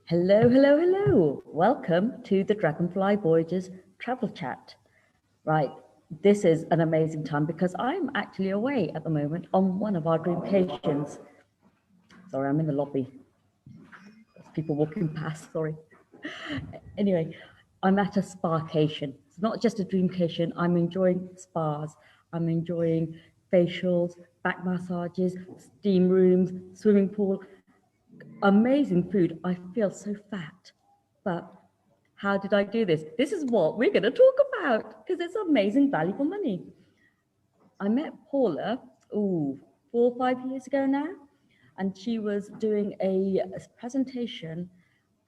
Hello, hello, hello. Welcome to the Dragonfly Voyages Travel Chat. Right, this is an amazing time because I'm actually away at the moment on one of our dreamcations. Sorry, I'm in the lobby. There's people walking past, sorry. Anyway, I'm at a spa-cation. It's not just a dreamcation. I'm enjoying spas. I'm enjoying facials, back massages, steam rooms, swimming pool. Amazing food. I feel so fat. But how did I do this? This is what we're going to talk about because it's amazing value for money. I met Paula, 4 or 5 years ago now, and she was doing a presentation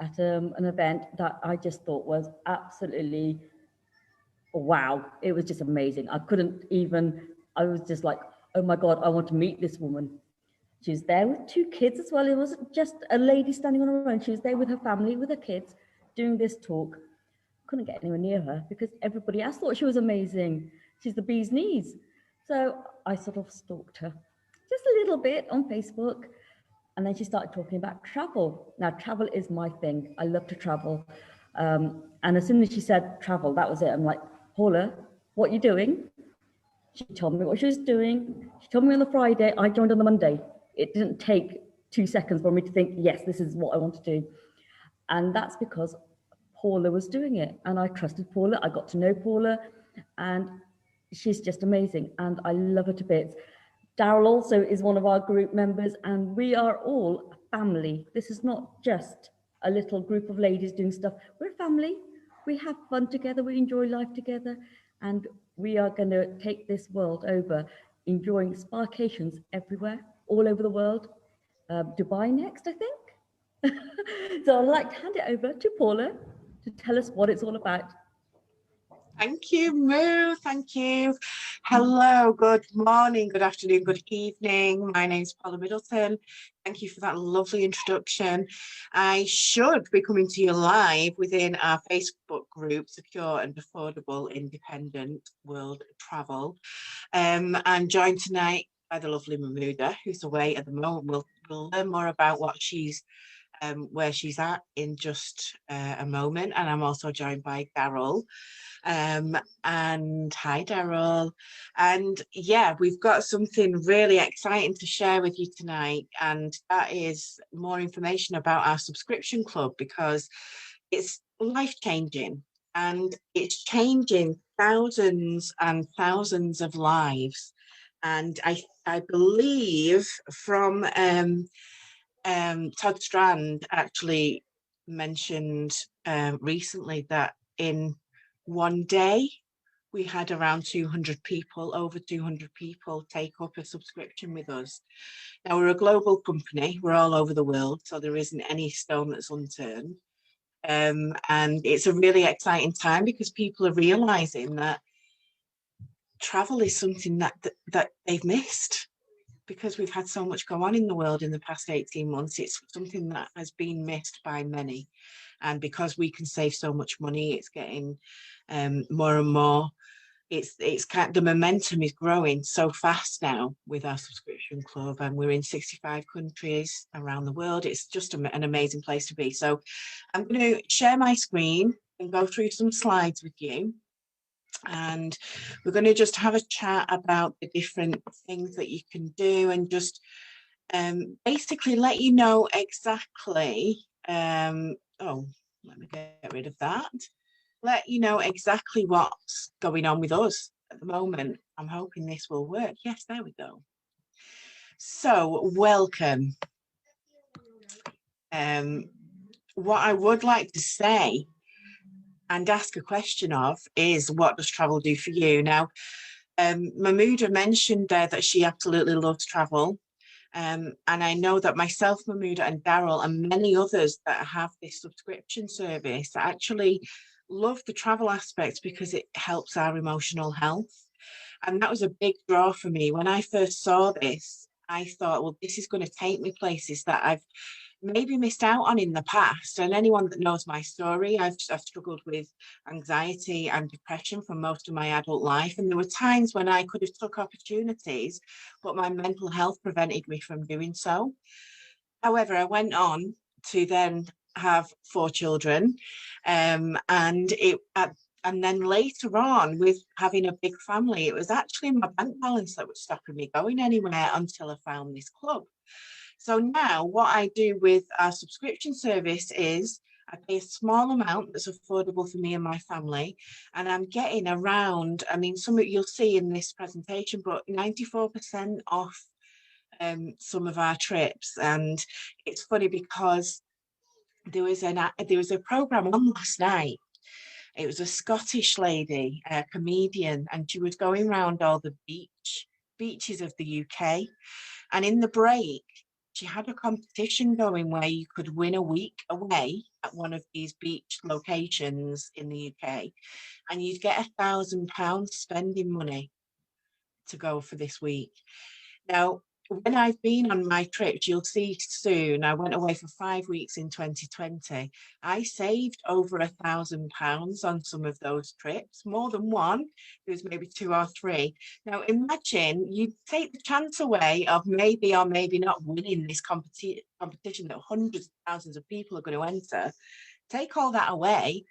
at an event that I just thought was absolutely wow. It was just amazing. I was just like, oh my God, I want to meet this woman. She was there with 2 kids as well. It wasn't just a lady standing on her own. She was there with her family, with her kids, doing this talk. Couldn't get anywhere near her because everybody else thought she was amazing. She's the bee's knees. So I sort of stalked her just a little bit on Facebook. And then she started talking about travel. Now, travel is my thing. I love to travel. And as soon as she said travel, that was it. I'm like, Paula, what are you doing? She told me what she was doing. She told me on the Friday. I joined on the Monday. It didn't take 2 seconds for me to think, yes, this is what I want to do. And that's because Paula was doing it. And I trusted Paula. I got to know Paula. And she's just amazing. And I love her to bits. Daryl also is one of our group members. And we are all a family. This is not just a little group of ladies doing stuff. We're a family. We have fun together. We enjoy life together. And we are going to take this world over, enjoying sparkations everywhere, all over the world. Dubai next, I think. So I'd like to hand it over to Paula to tell us what it's all about. Thank you, Moo. Thank you. Hello, good morning, good afternoon, good evening. My name's Paula Middleton. Thank you for that lovely introduction. I should be coming to you live within our Facebook group, Secure and Affordable Independent World Travel. I'm joined tonight by the lovely Mahmouda, who's away at the moment. We'll learn more about what she's where she's at in just a moment. And I'm also joined by Daryl. And hi, Daryl. And yeah, we've got something really exciting to share with you tonight. And that is more information about our subscription club, because it's life-changing and it's changing thousands and thousands of lives. And I believe from Todd Strand actually mentioned recently that in one day we had around 200 people, over 200 people take up a subscription with us. Now, we're a global company, we're all over the world, so there isn't any stone that's unturned. And it's a really exciting time because people are realizing that travel is something that they've missed, because we've had so much go on in the world in the past 18 months. It's something that has been missed by many. And because we can save so much money, it's getting more and more. It's kind of, the momentum is growing so fast now with our subscription club, and we're in 65 countries around the world. It's just an amazing place to be. So I'm going to share my screen and go through some slides with you. And we're going to just have a chat about the different things that you can do, and just basically let you know exactly, let me get rid of that. Let you know exactly what's going on with us at the moment. I'm hoping this will work. Yes, there we go. So welcome. What I would like to say and ask a question of is, what does travel do for you? Now, Mahmouda mentioned there that she absolutely loves travel. And I know that myself, Mahmouda and Daryl and many others that have this subscription service actually love the travel aspect because it helps our emotional health. And that was a big draw for me. When I first saw this, I thought, well, this is going to take me places that I've maybe missed out on in the past. And anyone that knows my story, I've struggled with anxiety and depression for most of my adult life. And there were times when I could have took opportunities, but my mental health prevented me from doing so. However, I went on to then have 4 children, and then later on, with having a big family, it was actually my bank balance that was stopping me going anywhere until I found this club. So now what I do with our subscription service is I pay a small amount that's affordable for me and my family, and I'm getting around, I mean, some of you'll see in this presentation, but 94% off some of our trips. And it's funny because there was a program on last night. It was a Scottish lady, a comedian, and she was going around all the beaches of the UK. And in the break, she had a competition going where you could win a week away at one of these beach locations in the UK, and you'd get £1,000 spending money to go for this week. Now, when I've been on my trips, you'll see soon, I went away for 5 weeks in 2020. I saved over £1,000 on some of those trips, more than one. There was maybe 2 or 3. Now, imagine you take the chance away of maybe or maybe not winning this competition that hundreds of thousands of people are going to enter. Take all that away,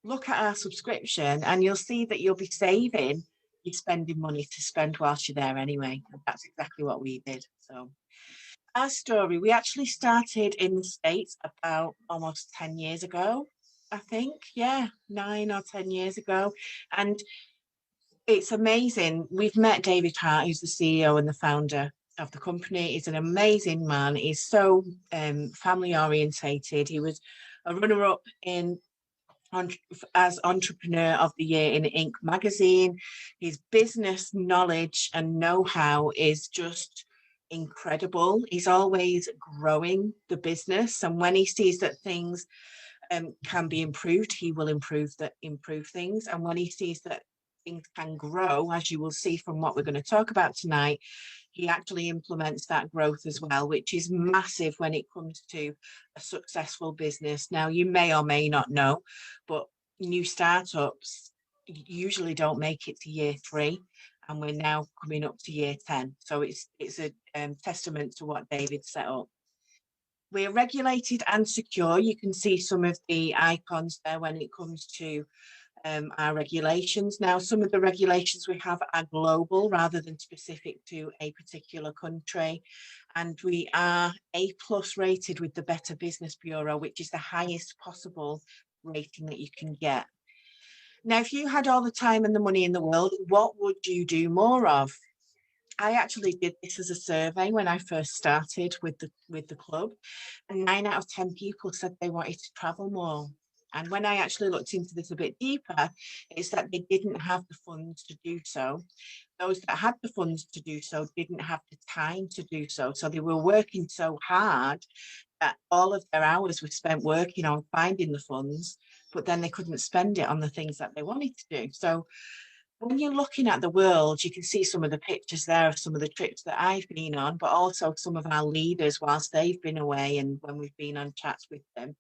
look at our subscription, and you'll see that you'll be saving. You're spending money to spend whilst you're there anyway. And that's exactly what we did. So our story, we actually started in the States about almost 10 years ago, I think. Yeah, 9 or 10 years ago. And it's amazing. We've met David Hart, who's the CEO and the founder of the company. He's an amazing man. He's so family orientated. He was a runner-up in as Entrepreneur of the Year in Inc. magazine. His business knowledge and know-how is just incredible. He's always growing the business, and when he sees that things can be improved, he will improve things. And when he sees that things can grow, as you will see from what we're going to talk about tonight, he actually implements that growth as well, which is massive when it comes to a successful business. Now, you may or may not know, but new startups usually don't make it to year 3, and we're now coming up to year 10. So it's a testament to what David set up. We're regulated and secure. You can see some of the icons there when it comes to our regulations. Now, some of the regulations we have are global rather than specific to a particular country. And we are A+ rated with the Better Business Bureau, which is the highest possible rating that you can get. Now, if you had all the time and the money in the world, what would you do more of? I actually did this as a survey when I first started with the club, and 9 out of 10 people said they wanted to travel more. And when I actually looked into this a bit deeper, it's that they didn't have the funds to do so. Those that had the funds to do so didn't have the time to do so. So they were working so hard that all of their hours were spent working on finding the funds, but then they couldn't spend it on the things that they wanted to do. So when you're looking at the world, you can see some of the pictures there of some of the trips that I've been on, but also some of our leaders whilst they've been away and when we've been on chats with them,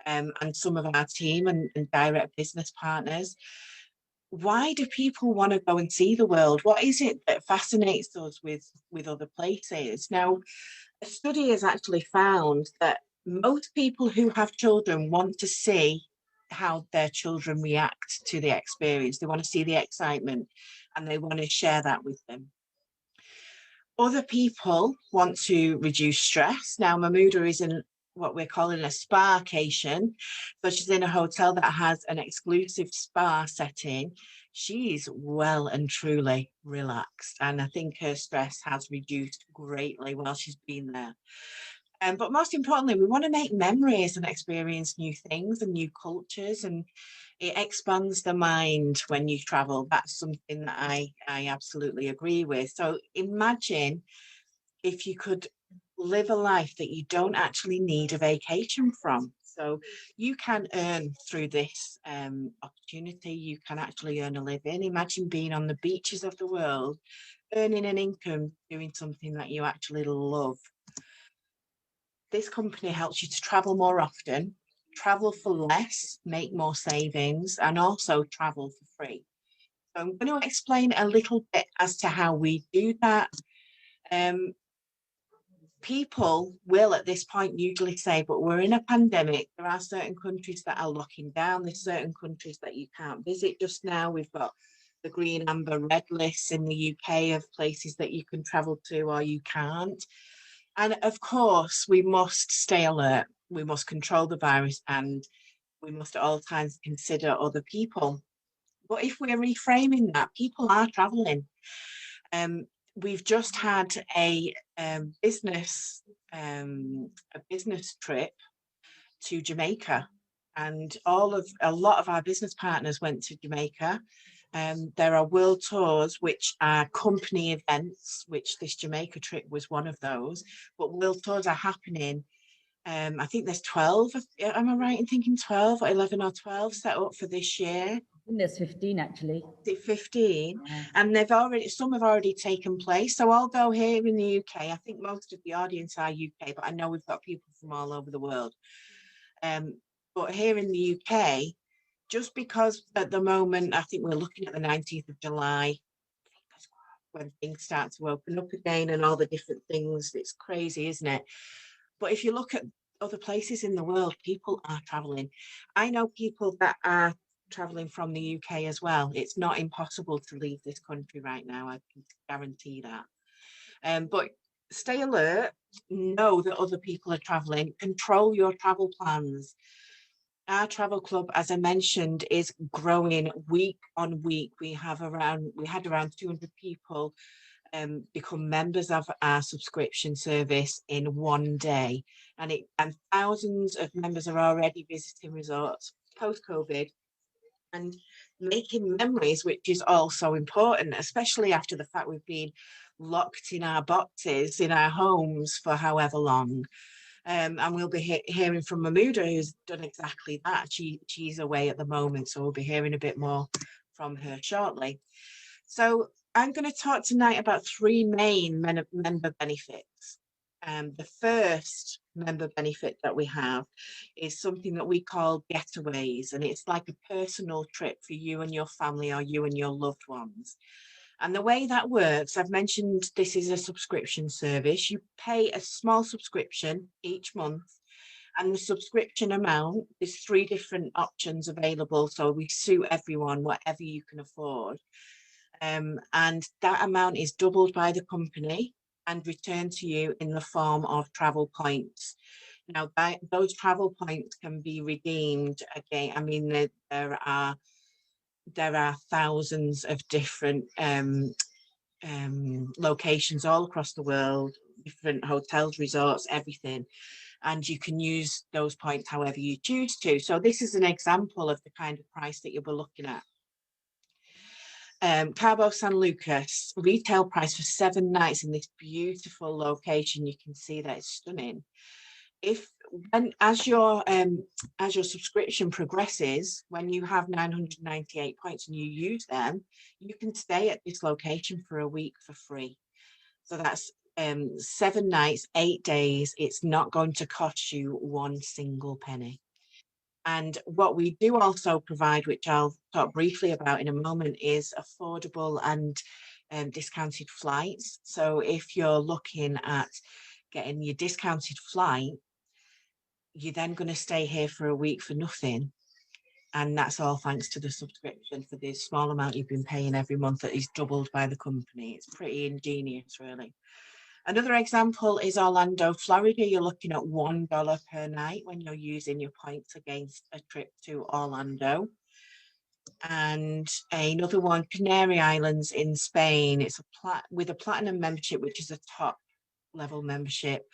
and some of our team and direct business partners. Why do people want to go and see the world? What is it that fascinates us with other places? Now, a study has actually found that most people who have children want to see how their children react to the experience. They want to see the excitement and they want to share that with them. Other people want to reduce stress. Now, Mahmouda is in what we're calling a spa-cation. So she's in a hotel that has an exclusive spa setting. She's well and truly relaxed. And I think her stress has reduced greatly while she's been there. But most importantly, we want to make memories and experience new things and new cultures, and it expands the mind when you travel. That's something that I absolutely agree with. So imagine if you could live a life that you don't actually need a vacation from. So you can earn through this opportunity, you can actually earn a living. Imagine being on the beaches of the world, earning an income, doing something that you actually love. This company helps you to travel more often, travel for less, make more savings, and also travel for free. So I'm going to explain a little bit as to how we do that. people will at this point usually say, but we're in a pandemic. There are certain countries that are locking down. There's certain countries that you can't visit just now. We've got the green, amber, red lists in the UK of places that you can travel to or you can't. And of course, we must stay alert. We must control the virus, and we must at all times consider other people. But if we're reframing that, people are traveling. Um, we've just had business a business trip to Jamaica, and a lot of our business partners went to Jamaica. There are world tours, which are company events, which this Jamaica trip was one of those. But world tours are happening. I think there's 12. Am I right in thinking 12 or 11 or 12 set up for this year? I think there's 15 actually. 15, and some have already taken place. So although here in the UK, I think most of the audience are UK, but I know we've got people from all over the world. But here in the UK, just because at the moment, I think we're looking at the 19th of July, when things start to open up again and all the different things, it's crazy, isn't it? But if you look at other places in the world, people are traveling. I know people that are traveling from the UK as well. It's not impossible to leave this country right now, I can guarantee that. But stay alert, know that other people are traveling, control your travel plans. Our travel club, as I mentioned, is growing week on week. We had around 200 people become members of our subscription service in one day, and thousands of members are already visiting resorts post-COVID and making memories, which is also important, especially after the fact we've been locked in our boxes in our homes for however long. And we'll be hearing from Mahmuda, who's done exactly that. She's away at the moment, so we'll be hearing a bit more from her shortly. So I'm going to talk tonight about three main member benefits. The first member benefit that we have is something that we call getaways, and it's like a personal trip for you and your family or you and your loved ones. And the way that works, I've mentioned this is a subscription service. You pay a small subscription each month, and the subscription amount, there's 3 different options available, so we suit everyone, whatever you can afford. And that amount is doubled by the company and returned to you in the form of travel points. Now, those travel points can be redeemed again. I mean, there are thousands of different locations all across the world, different hotels, resorts, everything. And you can use those points however you choose to. So this is an example of the kind of price that you'll be looking at. Cabo San Lucas, retail price for 7 nights in this beautiful location. You can see that it's stunning. As your subscription progresses, when you have 998 points and you use them, you can stay at this location for a week for free. So that's 7 nights, 8 days. It's not going to cost you 1 single penny. And what we do also provide, which I'll talk briefly about in a moment, is affordable and discounted flights. So if you're looking at getting your discounted flight, you're then going to stay here for a week for nothing. And that's all thanks to the subscription for the small amount you've been paying every month that is doubled by the company. It's pretty ingenious, really. Another example is Orlando, Florida. You're looking at $1 per night when you're using your points against a trip to Orlando. And another one, Canary Islands in Spain. It's with a platinum membership, which is a top level membership.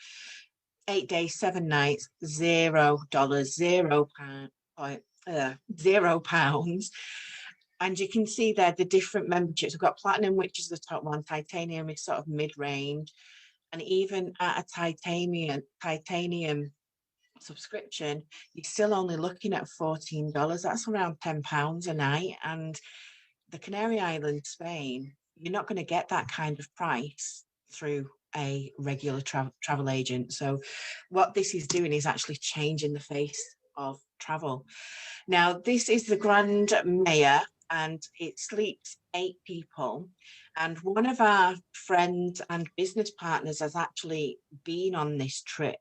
8 days, 7 nights, $0, £0. And you can see there the different memberships. We've got platinum, which is the top one. Titanium is sort of mid-range. And even at a titanium subscription, you're still only looking at $14. That's around £10 a night. And the Canary Islands, Spain, you're not going to get that kind of price through a regular travel agent. So what this is doing is actually changing the face of travel. Now, this is the Grand Mayor and it sleeps 8 people. And one of our friends and business partners has actually been on this trip.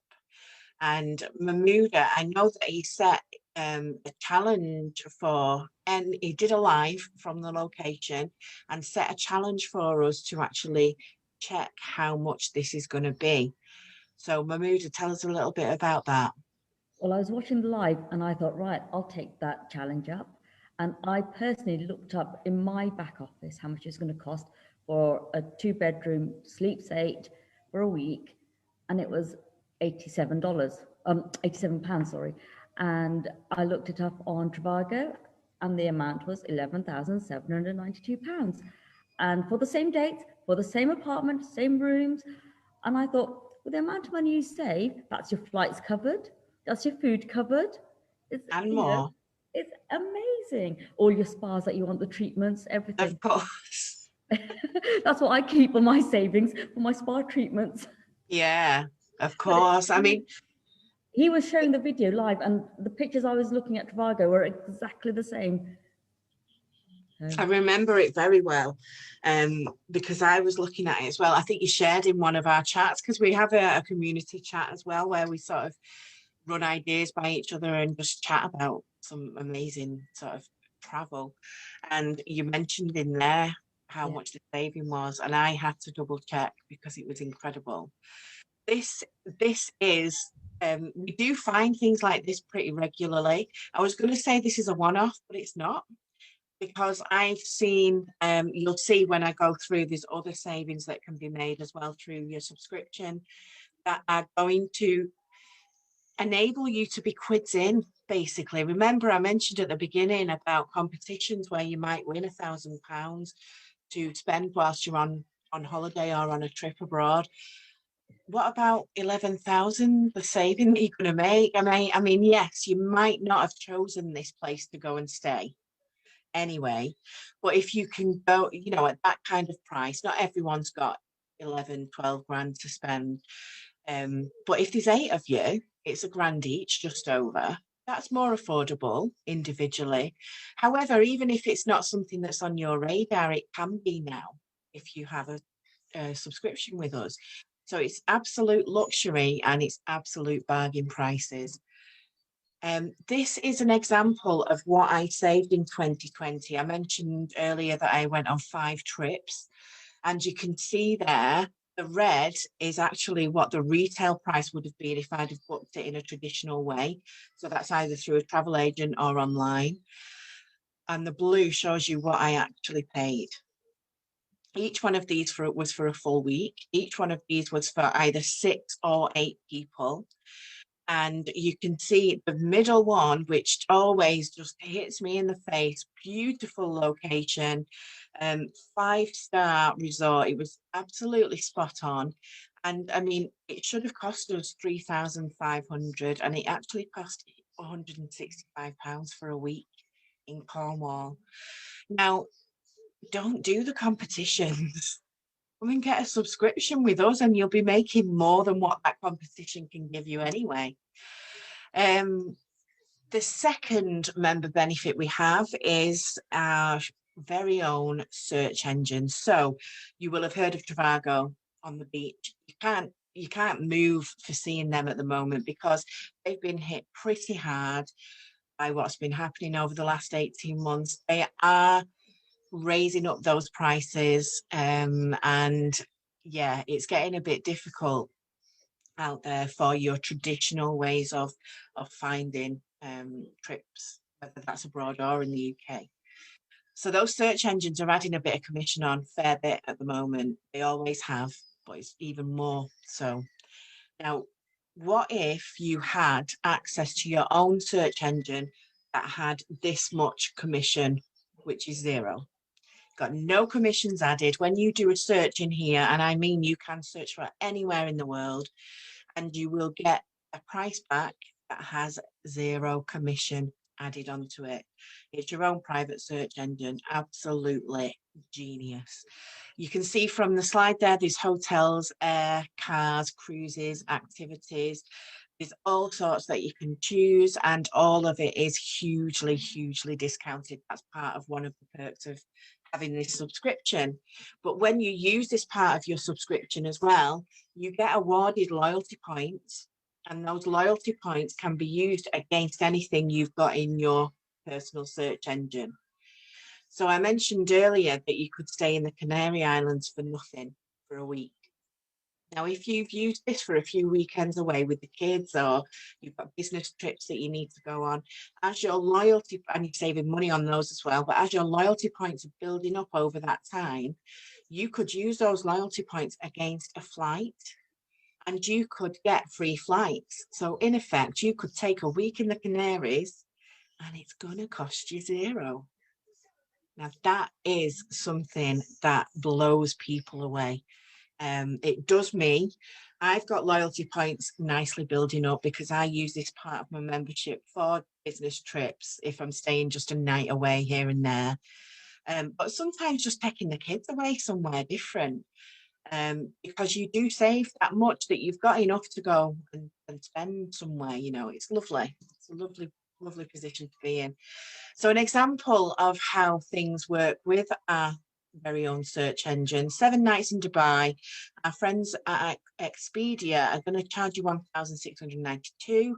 And Mahmuda, I know that he set a challenge for, and he did a live from the location and set a challenge for us to actually check how much this is going to be. So Mahmuda, tell us a little bit about that. Well, I was watching the live and I thought, right, I'll take that challenge up. And I personally looked up in my back office how much it's going to cost for a 2-bedroom, sleeps 8 for a week. And it was $87, £87, sorry. And I looked it up on Trivago and the amount was £11,792. And for the same dates, for the same apartment, same rooms. And I thought, with the amount of money you save, that's your flights covered, that's your food covered. It's, And you know, more, it's amazing. All your spas that you want, the treatments, everything. of course. That's what I keep on my savings for my spa treatments. Yeah, of But course. I mean, he was showing the video live, and the pictures I was looking at Trivago were exactly the same. I remember it very well, because I was looking at it as well. I think you shared in one of our chats, because we have a community chat as well where we sort of run ideas by each other and just chat about some amazing sort of travel. And you mentioned in there how Yeah. much the saving was, and I had to double check because it was incredible. This is we do find things like this pretty regularly. I was going to say this is a one-off, but it's not, because I've seen, you'll see when I go through, there's other savings that can be made as well through your subscription that are going to enable you to be quids in, basically. Remember, I mentioned at the beginning about competitions where you might win £1,000 to spend whilst you're on holiday or on a trip abroad. What about 11,000, the saving that you're going to make? I mean, yes, you might not have chosen this place to go and stay anyway, but if you can go, you know, at that kind of price, not everyone's got 11, 12 grand to spend. But if there's 8 of you, it's £1,000 each, just over. That's more affordable individually. However, even if it's not something that's on your radar, it can be now if you have a subscription with us. So it's absolute luxury and it's absolute bargain prices. This is an example of what I saved in 2020. I mentioned earlier that I went on 5 trips, and you can see there the red is actually what the retail price would have been if I'd have booked it in a traditional way. So that's either through a travel agent or online. And the blue shows you what I actually paid. Each one of these was for a full week. Each one of these was for either 6 or 8 people. And you can see the middle one, which always just hits me in the face. Beautiful location, 5-star resort. It was absolutely spot on. And I mean, it should have cost us 3,500, and it actually cost £165 for a week in Cornwall. Now, don't do the competitions. Come and get a subscription with us and you'll be making more than what that competition can give you anyway. The second member benefit we have is our very own search engine. So you will have heard of Trivago on the beach. You can't move for seeing them at the moment because they've been hit pretty hard by what's been happening over the last 18 months. They are raising up those prices, and yeah, it's getting a bit difficult out there for your traditional ways of finding trips, whether that's abroad or in the UK. So those search engines are adding a bit of commission on, fair bit at the moment. They always have, but it's even more so. Now, what if you had access to your own search engine that had this much commission, which is 0? Got no commissions added. When you do a search in here, and I mean you can search for anywhere in the world, and you will get a price back that has 0 commission added onto it. It's your own private search engine. Absolutely genius. You can see from the slide there, there's hotels, air, cars, cruises, activities. There's all sorts that you can choose, and all of it is hugely, hugely discounted. That's part of one of the perks of having this subscription. But when you use this part of your subscription as well, you get awarded loyalty points, and those loyalty points can be used against anything you've got in your personal search engine. So I mentioned earlier that you could stay in the Canary Islands for nothing for a week. Now, if you've used this for a few weekends away with the kids, or you've got business trips that you need to go on, as your loyalty, and you're saving money on those as well, but as your loyalty points are building up over that time, you could use those loyalty points against a flight, and you could get free flights. So in effect, you could take a week in the Canaries and it's going to cost you zero. Now, that is something that blows people away. It does me. I've got loyalty points nicely building up because I use this part of my membership for business trips if I'm staying just a night away here and there. But sometimes just taking the kids away somewhere different, because you do save that much that you've got enough to go and spend somewhere. It's lovely. It's a lovely, lovely position to be in. So an example of how things work with our very own search engine: 7 nights in Dubai. Our friends at Expedia are going to charge you 1,692.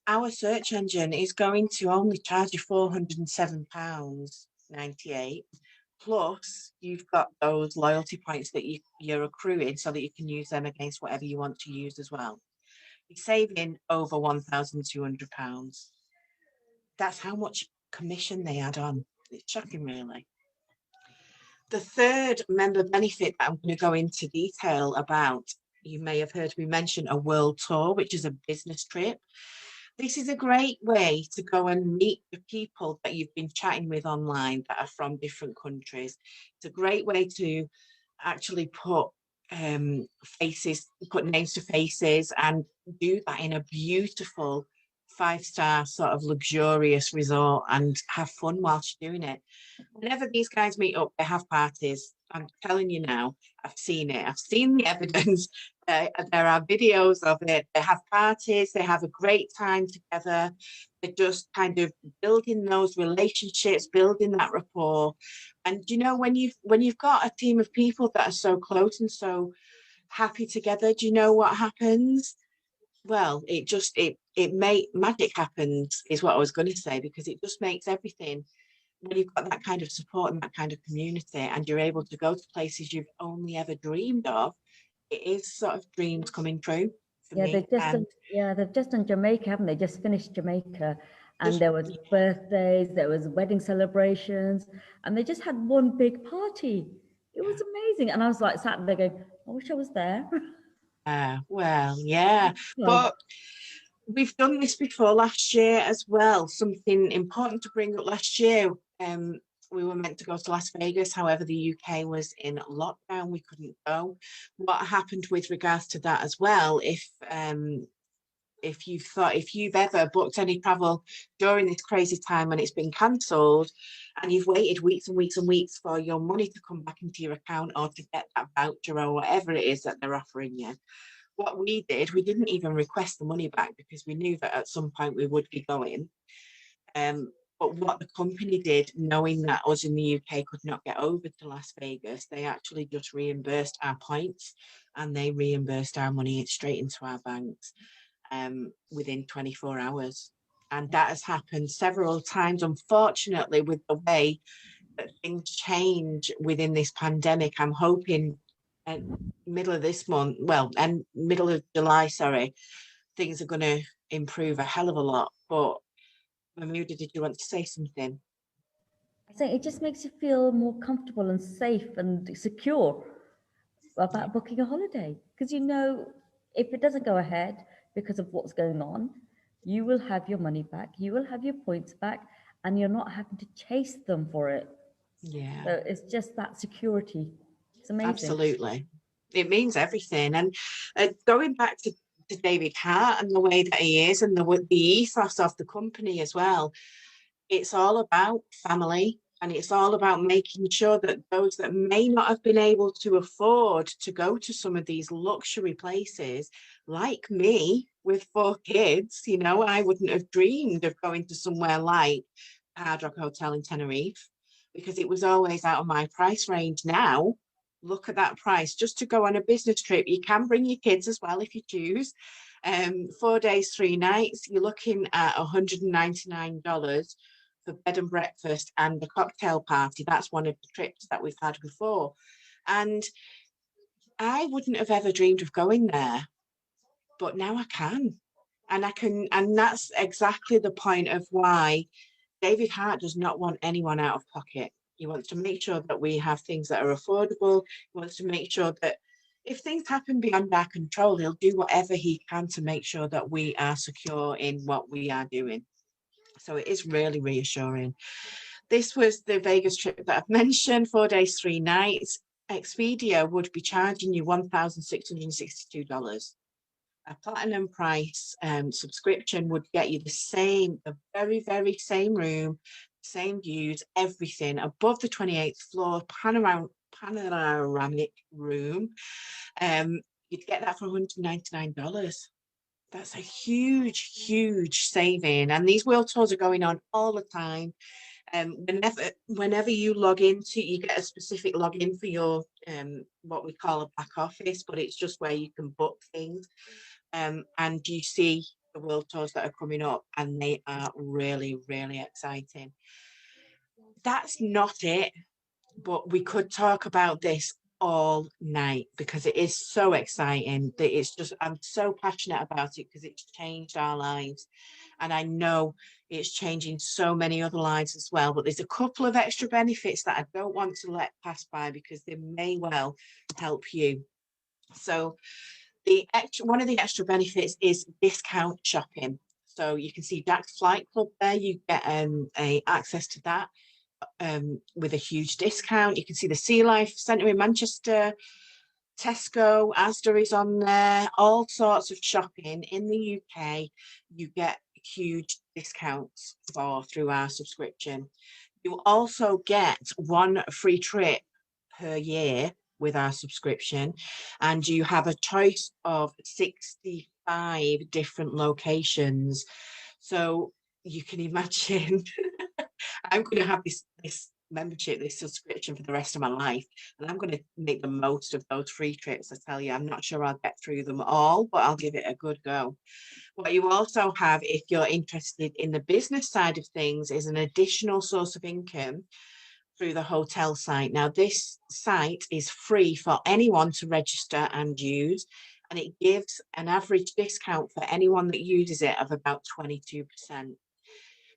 Our search engine is going to only charge you £407.98. Plus, you've got those loyalty points that you're accruing so that you can use them against whatever you want to use as well. You're saving over £1,200. That's how much commission they add on. It's shocking, really. The third member benefit that I'm going to go into detail about, you may have heard me mention a world tour, which is a business trip. This is a great way to go and meet the people that you've been chatting with online that are from different countries. It's a great way to actually put names to faces, and do that in a beautiful 5-star sort of luxurious resort and have fun whilst you're doing it. Whenever these guys meet up, they have parties. I'm telling you now, I've seen it. I've seen the evidence. There are videos of it. They have parties. They have a great time together. They're just kind of building those relationships, building that rapport. And when you've got a team of people that are so close and so happy together, do you know what happens? Well, magic happens, is what I was going to say, because it just makes everything, when you've got that kind of support and that kind of community, and you're able to go to places you've only ever dreamed of, it is sort of dreams coming true for Yeah, me. they've just done Jamaica, haven't they? Just finished Jamaica, and Just, there was birthdays, there was wedding celebrations, and they just had one big party. It was amazing, and I was like sat there going, "I wish I was there." well, yeah, Like, but we've done this before last year as well. Something important to bring up: last year, we were meant to go to Las Vegas. However, the UK was in lockdown. We couldn't go. What happened with regards to that as well, if you've ever booked any travel during this crazy time and it's been cancelled, and you've waited weeks and weeks and weeks for your money to come back into your account, or to get that voucher or whatever it is that they're offering you, what we did, we didn't even request the money back because we knew that at some point we would be going. But what the company did, knowing that us in the UK could not get over to Las Vegas, they actually just reimbursed our points, and they reimbursed our money straight into our banks within 24 hours. And that has happened several times. Unfortunately, with the way that things change within this pandemic, I'm hoping middle of this month, and middle of July, sorry, things are going to improve a hell of a lot. But Mahmuda, did you want to say something? I think it just makes you feel more comfortable and safe and secure about booking a holiday, because if it doesn't go ahead because of what's going on, you will have your money back, you will have your points back, and you're not having to chase them for it. Yeah, So it's just that security. It's amazing. absolutely. It means everything. And going back to David Hart and the way that he is, and the ethos of the company as well, it's all about family, and it's all about making sure that those that may not have been able to afford to go to some of these luxury places, like me, with 4 kids, you know, I wouldn't have dreamed of going to somewhere like Hard Rock Hotel in Tenerife, because it was always out of my price range. Now, look at that price just to go on a business trip. You can bring your kids as well if you choose. 4 days, 3 nights, you're looking at $199 for bed and breakfast and a cocktail party. That's one of the trips that we've had before. And I wouldn't have ever dreamed of going there, but now I can. And that's exactly the point of why David Hart does not want anyone out of pocket. He wants to make sure that we have things that are affordable. He wants to make sure that if things happen beyond our control, he'll do whatever he can to make sure that we are secure in what we are doing. So it is really reassuring. This was the Vegas trip that I've mentioned, 4 days, 3 nights. Expedia would be charging you $1,662. A platinum price subscription would get you the very, very same room, same views, everything above the 28th floor, panoramic room. You'd get that for $199. That's a huge, huge saving. And these world tours are going on all the time. Whenever you log into, you get a specific login for your what we call a back office, but it's just where you can book things. And you see the world tours that are coming up, and they are really, really exciting. That's not it, but we could talk about this all night because it is so exciting. That it's just, I'm so passionate about it because it's changed our lives, and I know it's changing so many other lives as well. But there's a couple of extra benefits that I don't want to let pass by because they may well help you. So one of the extra benefits is discount shopping. So you can see Jack's Flight Club there. You get a access to that with a huge discount. You can see the Sea Life Centre in Manchester, Tesco, Asda is on there. All sorts of shopping in the UK. You get huge discounts through our subscription. You also get 1 free trip per year with our subscription, and you have a choice of 65 different locations. So you can imagine I'm going to have this membership, this subscription for the rest of my life, and I'm going to make the most of those free trips. I tell you, I'm not sure I'll get through them all, but I'll give it a good go. What you also have, if you're interested in the business side of things, is an additional source of income through the hotel site. Now, this site is free for anyone to register and use, and it gives an average discount for anyone that uses it of about 22%.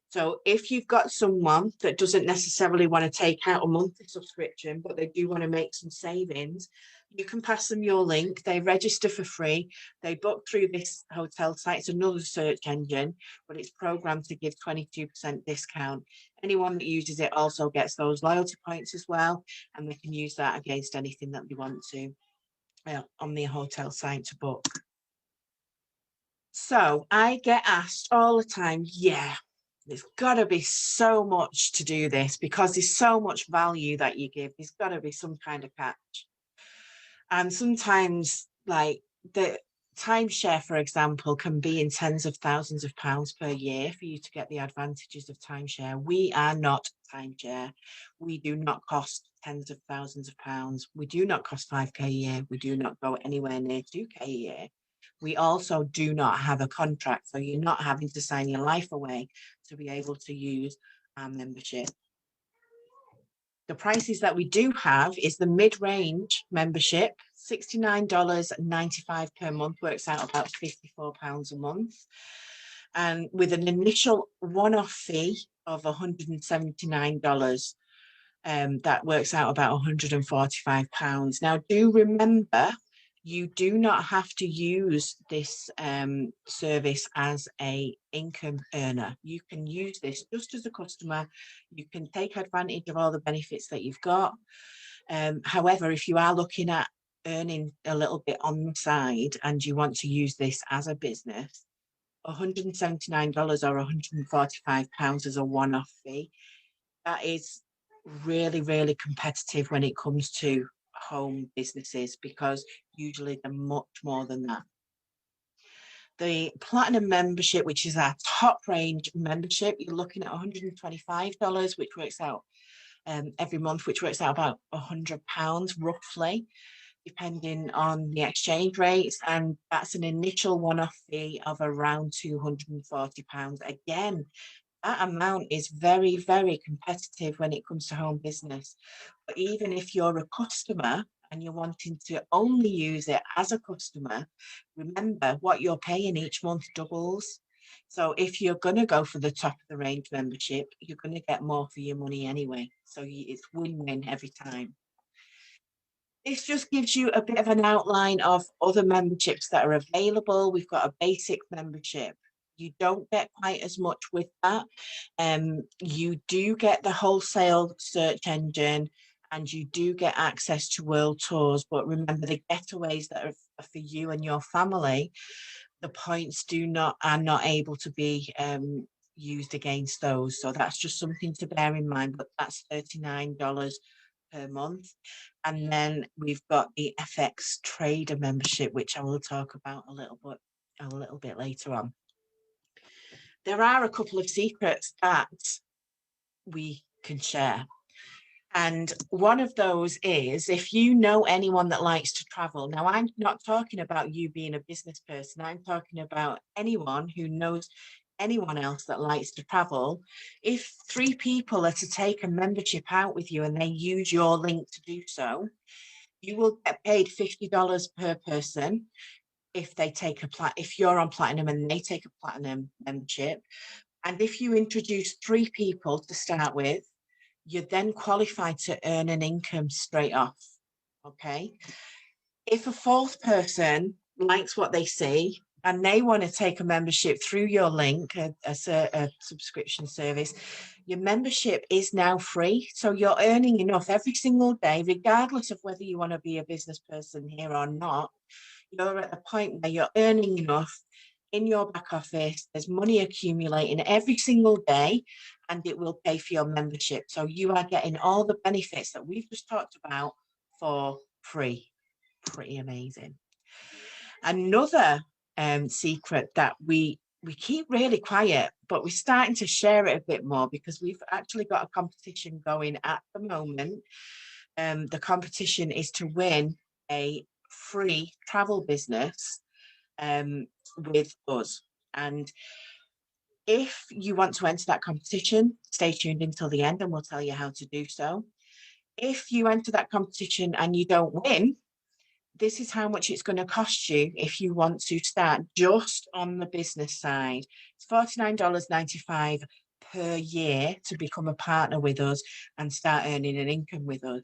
So if you've got someone that doesn't necessarily want to take out a monthly subscription, but they do want to make some savings, you can pass them your link. They register for free. They book through this hotel site. It's another search engine, but it's programmed to give 22% discount. Anyone that uses it also gets those loyalty points as well, and they can use that against anything that they want to on the hotel site to book. So I get asked all the time, yeah, there's got to be so much to do this because there's so much value that you give. There's got to be some kind of catch. And sometimes, like the timeshare, for example, can be in tens of thousands of pounds per year for you to get the advantages of timeshare. We are not timeshare. We do not cost tens of thousands of pounds. We do not cost 5k a year. We do not go anywhere near 2k a year. We also do not have a contract, so you're not having to sign your life away to be able to use our membership. The prices that we do have is the mid-range membership, $69.95 per month, works out about £54 a month. And with an initial one-off fee of $179, that works out about £145. Now, do remember, you do not have to use this service as an income earner. You can use this just as a customer. You can take advantage of all the benefits that you've got. However, if you are looking at earning a little bit on the side and you want to use this as a business, $179 or £145 as a one-off fee, that is really, really competitive when it comes to home businesses, because usually they're much more than that. The platinum membership, which is our top range membership, you're looking at $125, which works out every month, which works out about £100 roughly, depending on the exchange rates. And that's an initial one-off fee of around £240. Again, that amount is very, very competitive when it comes to home business. But even if you're a customer and you're wanting to only use it as a customer, remember what you're paying each month doubles. So if you're going to go for the top of the range membership, you're going to get more for your money anyway. So it's win-win every time. This just gives you a bit of an outline of other memberships that are available. We've got a basic membership. You don't get quite as much with that. You do get the wholesale search engine, and you do get access to world tours. But remember, the getaways that are for you and your family, the points are not able to be used against those. So that's just something to bear in mind. But that's $39 per month. And then we've got the FX Trader membership, which I will talk about a little bit later on. There are a couple of secrets that we can share. And one of those is, if you know anyone that likes to travel. Now, I'm not talking about you being a business person. I'm talking about anyone who knows anyone else that likes to travel. If 3 people are to take a membership out with you and they use your link to do so, you will get paid $50 per person if they take if you're on platinum and they take a platinum membership. And if you introduce 3 people to start with, you're then qualified to earn an income straight off. Okay. If a 4th person likes what they see and they want to take a membership through your link, a subscription service, your membership is now free. So you're earning enough every single day, regardless of whether you want to be a business person here or not. You're at a point where you're earning enough in your back office. There's money accumulating every single day, and it will pay for your membership. So you are getting all the benefits that we've just talked about for free. Pretty amazing. Another secret that we keep really quiet, but we're starting to share it a bit more because we've actually got a competition going at the moment. The competition is to win a free travel business with us. And if you want to enter that competition, stay tuned until the end and we'll tell you how to do so. If you enter that competition and you don't win, this is how much it's going to cost you if you want to start just on the business side. It's $49.95 per year to become a partner with us and start earning an income with us.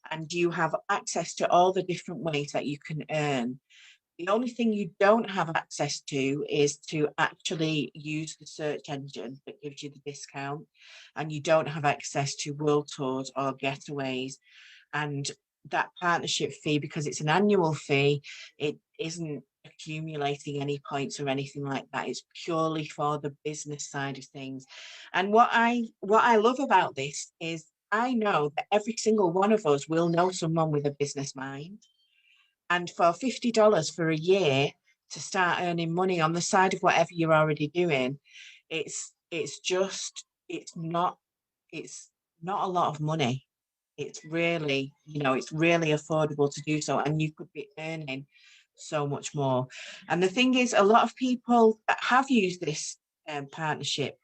And you have access to all the different ways that you can earn. The only thing you don't have access to is to actually use the search engine that gives you the discount. And you don't have access to world tours or getaways. And that partnership fee, because it's an annual fee, it isn't accumulating any points or anything like that. It's purely for the business side of things. And what I love about this is I know that every single one of us will know someone with a business mind. And for $50 for a year to start earning money on the side of whatever you're already doing, it's not a lot of money. It's really, it's really affordable to do so, and you could be earning so much more. And the thing is, a lot of people that have used this partnership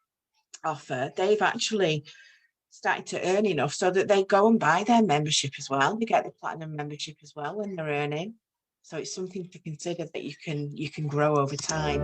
offer, they've actually started to earn enough so that they go and buy their membership as well. They get the platinum membership as well when they're earning. So it's something to consider that you can grow over time.